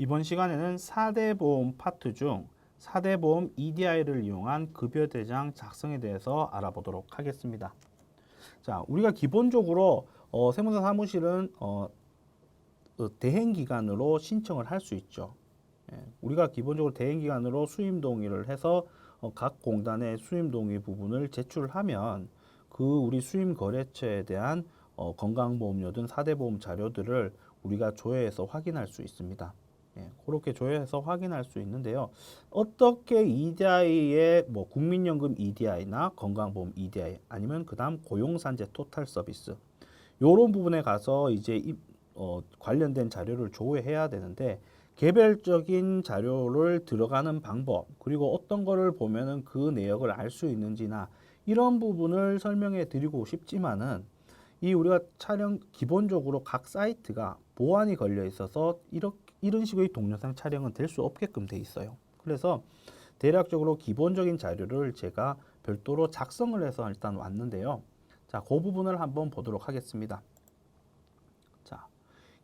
이번 시간에는 4대 보험 파트 중 4대 보험 EDI를 이용한 급여 대장 작성에 대해서 알아보도록 하겠습니다. 자, 우리가 기본적으로 세무사 사무실은 대행기관으로 신청을 할 수 있죠. 우리가 기본적으로 대행기관으로 수임 동의를 해서 각 공단의 수임 동의 부분을 제출하면 그 우리 수임 거래처에 대한 건강보험료 등 4대 보험 자료들을 우리가 조회해서 확인할 수 있습니다. 그렇게 조회해서 확인할 수 있는데요. 어떻게 EDI의 국민연금 EDI나 건강보험 EDI 아니면 그다음 고용산재 토탈 서비스 이런 부분에 가서 이제 관련된 자료를 조회해야 되는데 개별적인 자료를 들어가는 방법 그리고 어떤 거를 보면은 그 내역을 알 수 있는지나 이런 부분을 설명해 드리고 싶지만은 이 우리가 촬영 기본적으로 각 사이트가 보안이 걸려 있어서 이런 식의 동영상 촬영은 될 수 없게끔 돼 있어요. 그래서 대략적으로 기본적인 자료를 제가 별도로 작성을 해서 일단 왔는데요. 자, 그 부분을 한번 보도록 하겠습니다. 자,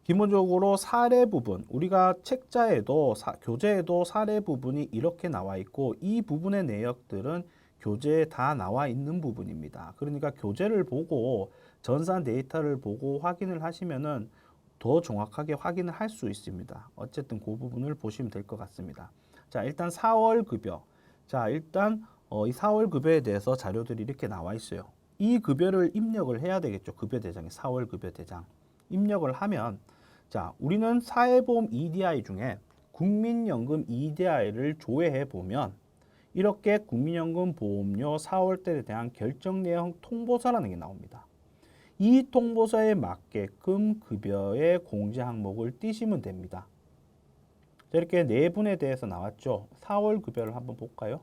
기본적으로 사례 부분, 우리가 책자에도 교재에도 사례 부분이 이렇게 나와 있고 이 부분의 내역들은 교재에 다 나와 있는 부분입니다. 그러니까 교재를 보고 전산 데이터를 보고 확인을 하시면은 더 정확하게 확인을 할 수 있습니다. 어쨌든 그 부분을 보시면 될 것 같습니다. 자, 일단 4월 급여. 자, 일단 이 4월 급여에 대해서 자료들이 이렇게 나와 있어요. 이 급여를 입력을 해야 되겠죠. 급여 대장에 4월 급여 대장. 입력을 하면 자, 우리는 사회보험 EDI 중에 국민연금 EDI를 조회해 보면 이렇게 국민연금 보험료 4월달에 대한 결정 내용 통보서라는 게 나옵니다. 이 통보서에 맞게끔 급여의 공제 항목을 띄시면 됩니다. 자, 이렇게 네 분에 대해서 나왔죠. 4월 급여를 한번 볼까요?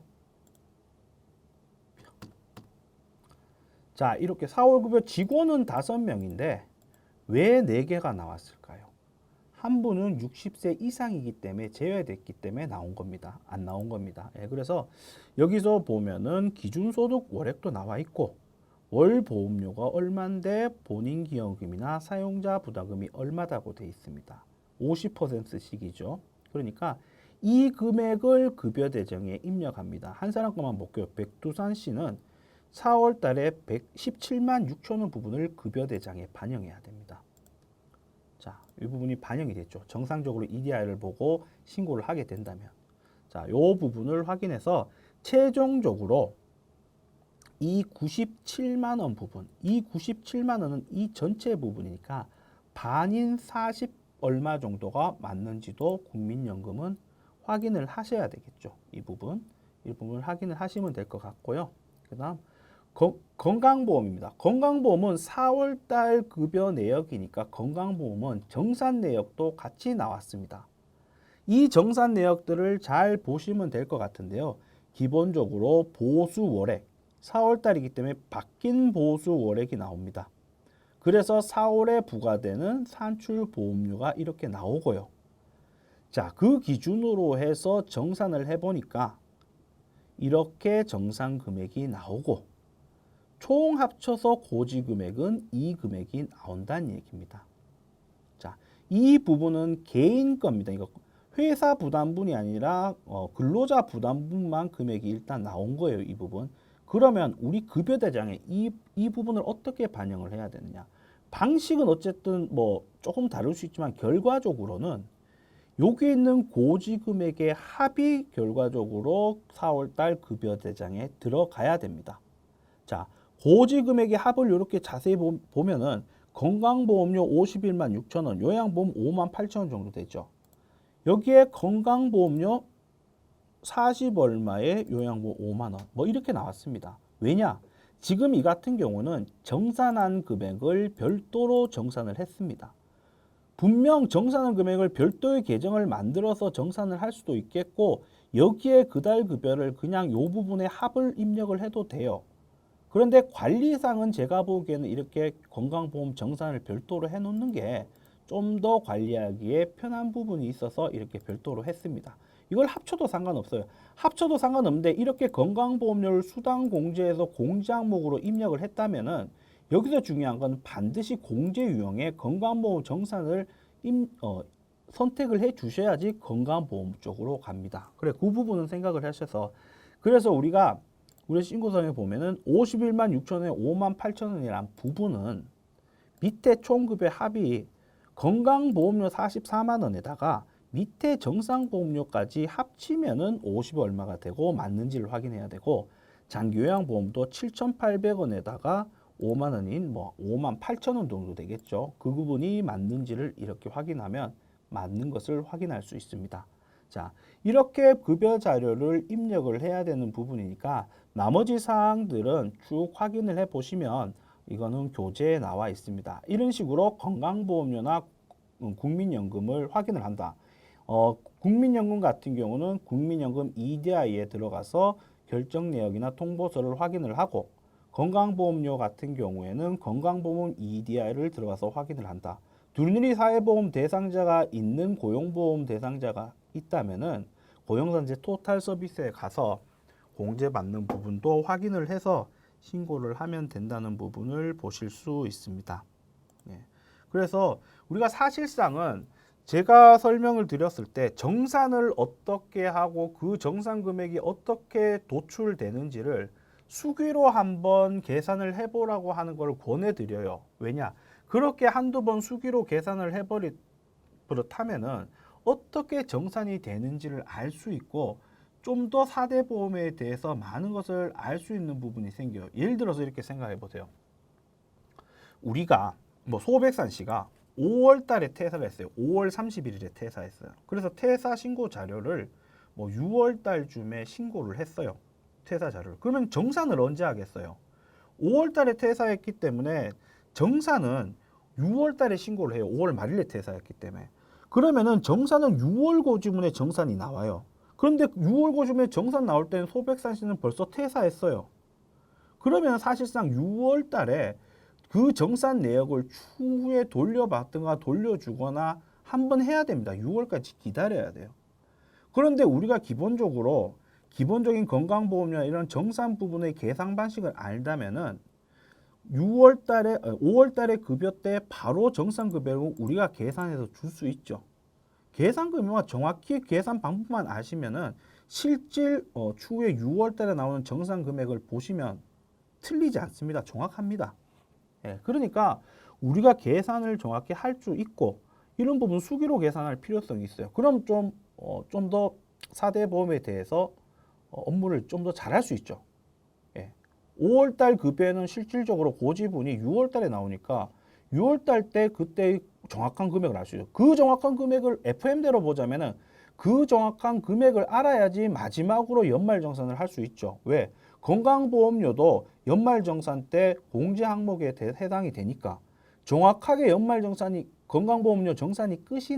자, 이렇게 4월 급여 직원은 5명인데 왜 4개가 나왔을까요? 한 분은 60세 이상이기 때문에 제외됐기 때문에 나온 겁니다. 안 나온 겁니다. 그래서 여기서 보면은 기준소득 월액도 나와 있고 월 보험료가 얼마인데 본인 기여금이나 사용자 부담금이 얼마다고 되어 있습니다. 50%씩이죠. 그러니까 이 금액을 급여 대정에 입력합니다. 한 사람 것만 볼게요. 백두산 씨는 4월 달에 117만 6천 원 부분을 급여 대장에 반영해야 됩니다. 자, 이 부분이 반영이 됐죠. 정상적으로 EDI를 보고 신고를 하게 된다면. 자, 이 부분을 확인해서 최종적으로 이 97만 원 부분, 이 97만 원은 이 전체 부분이니까 반인 40 얼마 정도가 맞는지도 국민연금은 확인을 하셔야 되겠죠. 이 부분을 확인을 하시면 될 것 같고요. 그 다음 건강보험입니다. 건강보험은 4월달 급여 내역이니까 건강보험은 정산 내역도 같이 나왔습니다. 이 정산 내역들을 잘 보시면 될 것 같은데요. 기본적으로 보수 월액, 4월달이기 때문에 바뀐 보수 월액이 나옵니다. 그래서 4월에 부과되는 산출보험료가 이렇게 나오고요. 자, 그 기준으로 해서 정산을 해보니까 이렇게 정산 금액이 나오고 총 합쳐서 고지 금액은 이 금액이 나온다는 얘기입니다. 자, 이 부분은 개인 겁니다. 이거 회사 부담분이 아니라 근로자 부담분만 금액이 일단 나온 거예요. 이 부분. 그러면 우리 급여 대장에 이 부분을 어떻게 반영을 해야 되느냐? 방식은 어쨌든 조금 다를 수 있지만 결과적으로는 여기 있는 고지 금액의 합이 결과적으로 4월달 급여 대장에 들어가야 됩니다. 자, 고지 금액의 합을 이렇게 자세히 보면은 건강보험료 51만 6천 원, 요양보험 5만 8천 원 정도 되죠. 여기에 건강보험료 40 얼마에 요양보험 5만 원, 이렇게 나왔습니다. 왜냐? 지금 이 같은 경우는 정산한 금액을 별도로 정산을 했습니다. 분명 정산한 금액을 별도의 계정을 만들어서 정산을 할 수도 있겠고 여기에 그달 급여를 그냥 요 부분에 합을 입력을 해도 돼요. 그런데 관리상은 제가 보기에는 이렇게 건강보험 정산을 별도로 해놓는 게 좀 더 관리하기에 편한 부분이 있어서 이렇게 별도로 했습니다. 이걸 합쳐도 상관없어요. 합쳐도 상관없는데 이렇게 건강보험료를 수당 공제해서 공제 항목으로 입력을 했다면은 여기서 중요한 건 반드시 공제 유형의 건강보험 정산을 선택을 해 주셔야지 건강보험 쪽으로 갑니다. 그래, 그 부분은 생각을 하셔서 그래서 우리가 우리 신고서에 보면은 51만 6천 원에 5만 8천 원이란 부분은 밑에 총급의 합이 건강보험료 44만 원에다가 밑에 정상보험료까지 합치면은 50이 얼마가 되고 맞는지를 확인해야 되고 장기요양보험도 7,800원에다가 5만 원인 뭐 5만 8천 원 정도 되겠죠. 그 부분이 맞는지를 이렇게 확인하면 맞는 것을 확인할 수 있습니다. 자, 이렇게 급여 자료를 입력을 해야 되는 부분이니까 나머지 사항들은 쭉 확인을 해 보시면 이거는 교재에 나와 있습니다. 이런 식으로 건강보험료나 국민연금을 확인을 한다. 국민연금 같은 경우는 국민연금 EDI에 들어가서 결정 내역이나 통보서를 확인을 하고 건강보험료 같은 경우에는 건강보험 EDI를 들어가서 확인을 한다. 둘리 사회보험 대상자가 있는 고용보험 대상자가 있다면은 고용산재 토탈 서비스에 가서 공제받는 부분도 확인을 해서 신고를 하면 된다는 부분을 보실 수 있습니다. 예. 그래서 우리가 사실상은 제가 설명을 드렸을 때 정산을 어떻게 하고 그 정산 금액이 어떻게 도출되는지를 수기로 한번 계산을 해보라고 하는 걸 권해드려요. 왜냐? 그렇게 한두 번 수기로 계산을 버릇하면은 어떻게 정산이 되는지를 알 수 있고 좀 더 4대 보험에 대해서 많은 것을 알 수 있는 부분이 생겨요. 예를 들어서 이렇게 생각해 보세요. 우리가 뭐 소백산 씨가 5월 달에 퇴사를 했어요. 5월 31일에 퇴사했어요. 그래서 퇴사 신고 자료를 뭐 6월 달쯤에 신고를 했어요. 퇴사 자료를. 그러면 정산을 언제 하겠어요? 5월 달에 퇴사했기 때문에 정산은 6월 달에 신고를 해요. 5월 말일에 퇴사했기 때문에. 그러면은 정산은 6월 고지문에 정산이 나와요. 그런데 6월 고지문에 정산 나올 때는 소백산 씨는 벌써 퇴사했어요. 그러면 사실상 6월 달에 그 정산 내역을 추후에 돌려받든가 돌려주거나 한번 해야 됩니다. 6월까지 기다려야 돼요. 그런데 우리가 기본적인 건강보험료나 이런 정산 부분의 계산 방식을 알다면은 6월 달에, 5월 달에 급여 때 바로 정산 급여를 우리가 계산해서 줄 수 있죠. 계산 금액과 정확히 계산 방법만 아시면은 실질 추후에 6월 달에 나오는 정산 금액을 보시면 틀리지 않습니다. 정확합니다. 예, 그러니까 우리가 계산을 정확히 할 수 있고 이런 부분 수기로 계산할 필요성이 있어요. 그럼 좀 더 4대 보험에 대해서 업무를 좀 더 잘할 수 있죠. 예. 5월 달 급여는 실질적으로 고지분이 6월 달에 나오니까 6월 달 때 그때 정확한 금액을 알 수 있죠. 그 정확한 금액을 FM대로 보자면은 그 정확한 금액을 알아야지 마지막으로 연말정산을 할 수 있죠. 왜? 건강보험료도 연말정산 때 공제 항목에 해당이 되니까 정확하게 연말정산이 건강보험료 정산이 끝이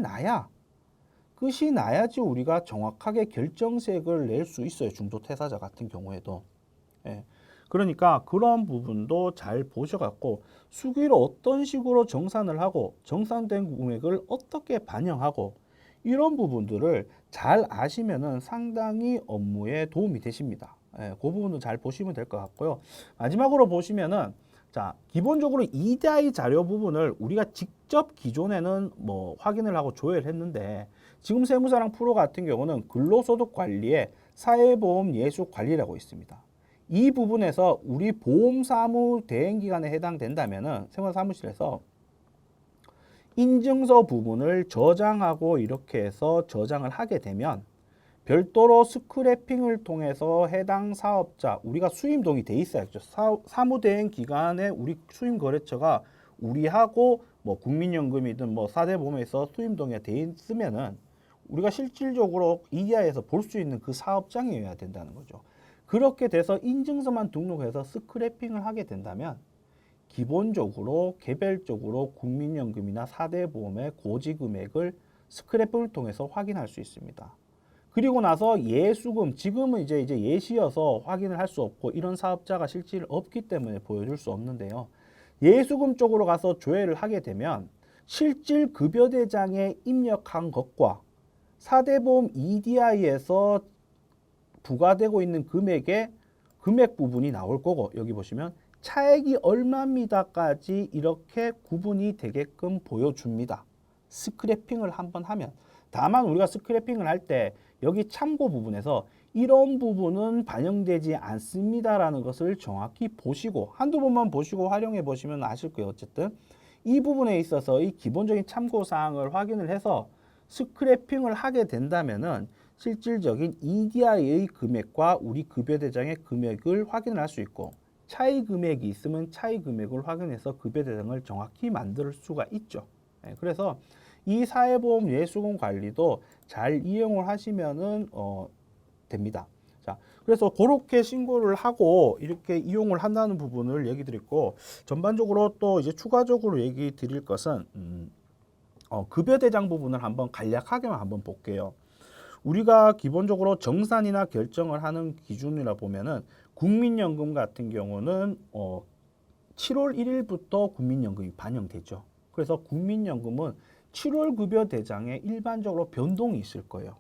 나야지 우리가 정확하게 결정세액을 낼 수 있어요. 중도퇴사자 같은 경우에도. 예. 그러니까 그런 부분도 잘 보셔갖고 수기로 어떤 식으로 정산을 하고 정산된 금액을 어떻게 반영하고 이런 부분들을 잘 아시면은 상당히 업무에 도움이 되십니다. 예, 그 부분도 잘 보시면 될 것 같고요. 마지막으로 보시면은 자, 기본적으로 EDI 자료 부분을 우리가 직접 기존에는 뭐 확인을 하고 조회를 했는데 지금 세무사랑 프로 같은 경우는 근로소득 관리에 사회보험 예수 관리라고 있습니다. 이 부분에서 우리 보험사무 대행기간에 해당된다면은 세무사무실에서 인증서 부분을 저장하고 이렇게 해서 저장을 하게 되면 별도로 스크래핑을 통해서 해당 사업자, 우리가 수임동이 돼 있어야죠. 사무대행 기간에 우리 수임거래처가 우리하고 뭐 국민연금이든 뭐 4대 보험에서 수임동에 돼 있으면은 우리가 실질적으로 EDI에서 볼 수 있는 그 사업장이어야 된다는 거죠. 그렇게 돼서 인증서만 등록해서 스크래핑을 하게 된다면 기본적으로 개별적으로 국민연금이나 4대 보험의 고지 금액을 스크래핑을 통해서 확인할 수 있습니다. 그리고 나서 예수금, 지금은 이제 예시여서 확인을 할 수 없고 이런 사업자가 실질 없기 때문에 보여줄 수 없는데요. 예수금 쪽으로 가서 조회를 하게 되면 실질 급여대장에 입력한 것과 4대 보험 EDI에서 부과되고 있는 금액의 금액 부분이 나올 거고 여기 보시면 차액이 얼마입니다까지 이렇게 구분이 되게끔 보여줍니다. 스크래핑을 한번 하면 다만 우리가 스크래핑을 할 때 여기 참고 부분에서 이런 부분은 반영되지 않습니다라는 것을 정확히 보시고 한두 번만 보시고 활용해 보시면 아실 거예요. 어쨌든 이 부분에 있어서 이 기본적인 참고 사항을 확인을 해서 스크래핑을 하게 된다면은 실질적인 EDI의 금액과 우리 급여 대장의 금액을 확인을 할 수 있고 차이 금액이 있으면 차이 금액을 확인해서 급여 대장을 정확히 만들 수가 있죠. 그래서 이 사회보험 예수금 관리도 잘 이용을 하시면은 됩니다. 자, 그래서 그렇게 신고를 하고 이렇게 이용을 한다는 부분을 얘기 드렸고 전반적으로 또 이제 추가적으로 얘기 드릴 것은 급여 대장 부분을 한번 간략하게만 한번 볼게요. 우리가 기본적으로 정산이나 결정을 하는 기준이라 보면은 국민연금 같은 경우는 7월 1일부터 국민연금이 반영되죠. 그래서 국민연금은 7월 급여 대장에 일반적으로 변동이 있을 거예요.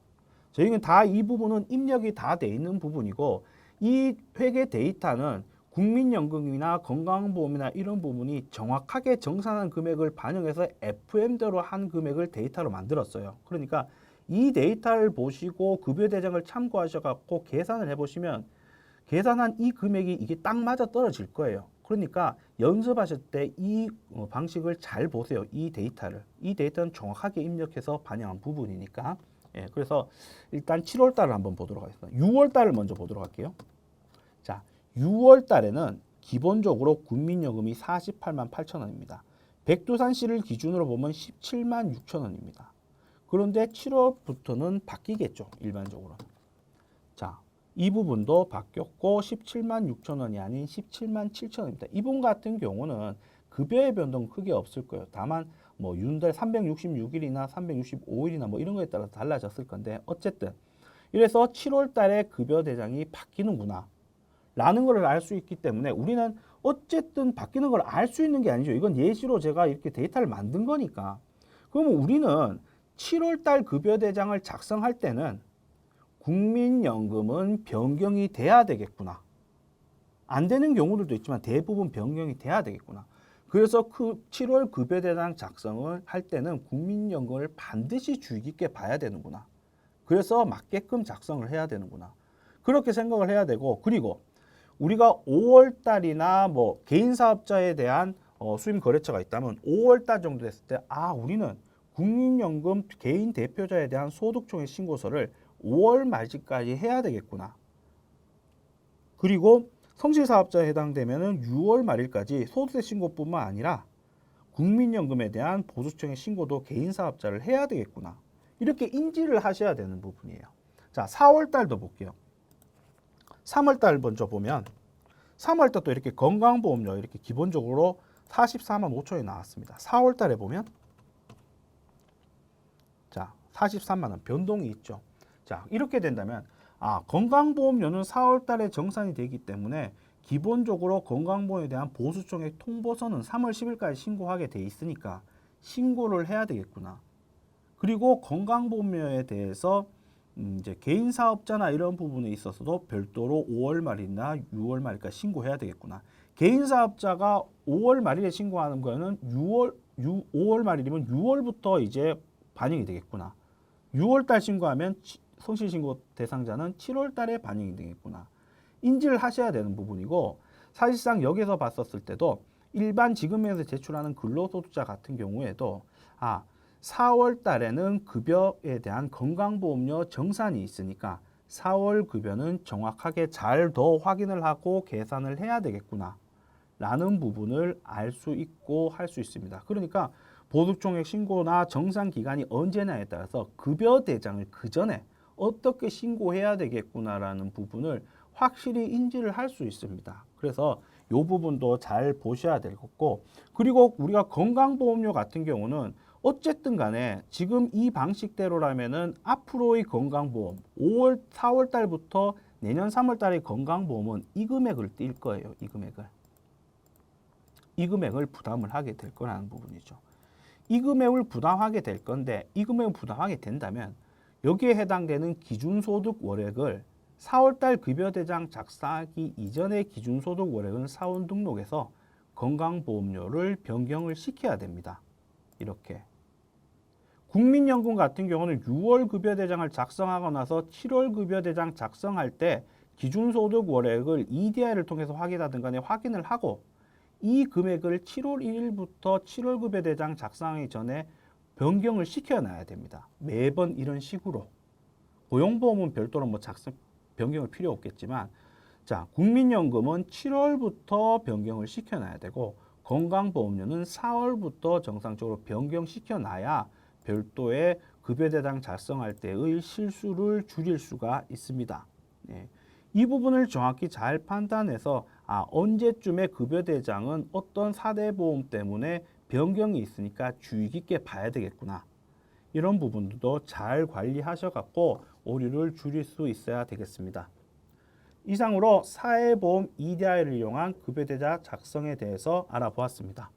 저희는 다 이 부분은 입력이 다 돼 있는 부분이고 이 회계 데이터는 국민연금이나 건강보험이나 이런 부분이 정확하게 정산한 금액을 반영해서 FM대로 한 금액을 데이터로 만들었어요. 그러니까 이 데이터를 보시고 급여 대장을 참고하셔갖고 계산을 해보시면 계산한 이 금액이 이게 딱 맞아 떨어질 거예요. 그러니까 연습하실 때 이 방식을 잘 보세요. 이 데이터를. 이 데이터는 정확하게 입력해서 반영한 부분이니까. 예, 그래서 일단 7월 달을 한번 보도록 하겠습니다. 6월 달을 먼저 보도록 할게요. 자, 6월 달에는 기본적으로 국민연금이 48만 8천 원입니다. 백두산시를 기준으로 보면 17만 6천 원입니다. 그런데 7월부터는 바뀌겠죠. 일반적으로. 자, 이 부분도 바뀌었고 17만 6천 원이 아닌 17만 7천 원입니다. 이분 같은 경우는 급여의 변동 크게 없을 거예요. 다만 뭐 윤달 366일이나 365일이나 뭐 이런 거에 따라 달라졌을 건데 어쨌든 이래서 7월 달에 급여 대장이 바뀌는구나 라는 걸 알 수 있기 때문에 우리는 어쨌든 바뀌는 걸 알 수 있는 게 아니죠. 이건 예시로 제가 이렇게 데이터를 만든 거니까. 그러면 우리는 7월 달 급여 대장을 작성할 때는 국민연금은 변경이 돼야 되겠구나. 안 되는 경우들도 있지만 대부분 변경이 돼야 되겠구나. 그래서 그 7월 급여 대장 작성을 할 때는 국민연금을 반드시 주의 깊게 봐야 되는구나. 그래서 맞게끔 작성을 해야 되는구나. 그렇게 생각을 해야 되고 그리고 우리가 5월 달이나 뭐 개인 사업자에 대한 수임 거래처가 있다면 5월 달 정도 됐을 때 우리는 국민연금 개인 대표자에 대한 소득총액 신고서를 5월 말까지 해야 되겠구나. 그리고 성실사업자에 해당되면 6월 말일까지 소득세 신고뿐만 아니라 국민연금에 대한 보수총액 신고도 개인 사업자를 해야 되겠구나. 이렇게 인지를 하셔야 되는 부분이에요. 자, 4월 달도 볼게요. 3월 달 먼저 보면 3월 달도 이렇게 건강보험료 이렇게 기본적으로 44만 5천 원이 나왔습니다. 4월 달에 보면 자, 43만 원 변동이 있죠. 자, 이렇게 된다면 건강보험료는 4월 달에 정산이 되기 때문에 기본적으로 건강보험에 대한 보수총액 통보서는 3월 10일까지 신고하게 돼 있으니까 신고를 해야 되겠구나. 그리고 건강보험료에 대해서 이제 개인 사업자나 이런 부분에 있어서도 별도로 5월 말이나 6월 말까지 신고해야 되겠구나. 개인 사업자가 5월 말일에 신고하는 거는 5월 말일이면 6월부터 이제 반영이 되겠구나. 6월 달 신고하면 성실신고 대상자는 7월 달에 반영이 되겠구나. 인지를 하셔야 되는 부분이고 사실상 여기서 봤었을 때도 일반 지급명에서 제출하는 근로소득자 같은 경우에도 4월 달에는 급여에 대한 건강보험료 정산이 있으니까 4월 급여는 정확하게 잘 더 확인을 하고 계산을 해야 되겠구나 라는 부분을 알 수 있고 할 수 있습니다. 그러니까 보수총액 신고나 정산 기간이 언제냐에 따라서 급여 대장을 그 전에 어떻게 신고해야 되겠구나라는 부분을 확실히 인지를 할 수 있습니다. 그래서 이 부분도 잘 보셔야 될 거고 그리고 우리가 건강보험료 같은 경우는 어쨌든 간에 지금 이 방식대로라면은 앞으로의 건강보험 4월 달부터 내년 3월 달의 건강보험은 이 금액을 띨 거예요. 이 금액을 부담을 하게 될 거라는 부분이죠. 이 금액을 부담하게 될 건데 이 금액을 부담하게 된다면 여기에 해당되는 기준소득 월액을 4월달 급여대장 작성하기 이전의 기준소득 월액은 사원 등록에서 건강보험료를 변경을 시켜야 됩니다. 이렇게 국민연금 같은 경우는 6월 급여대장을 작성하고 나서 7월 급여대장 작성할 때 기준소득 월액을 EDI를 통해서 확인하든 간에 확인을 하고 이 금액을 7월 1일부터 7월 급여대장 작성하기 전에 변경을 시켜놔야 됩니다. 매번 이런 식으로. 고용보험은 별도로 뭐 변경을 필요 없겠지만, 자, 국민연금은 7월부터 변경을 시켜놔야 되고, 건강보험료는 4월부터 정상적으로 변경시켜놔야 별도의 급여대장 작성할 때의 실수를 줄일 수가 있습니다. 네. 이 부분을 정확히 잘 판단해서 언제쯤에 급여대장은 어떤 사대보험 때문에 변경이 있으니까 주의 깊게 봐야 되겠구나. 이런 부분도 잘 관리하셔갖고 오류를 줄일 수 있어야 되겠습니다. 이상으로 사회보험 EDI를 이용한 급여대장 작성에 대해서 알아보았습니다.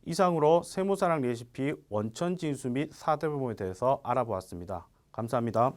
이상으로 세무사랑 레시피 원천징수 및 사대보험에 대해서 알아보았습니다. 감사합니다.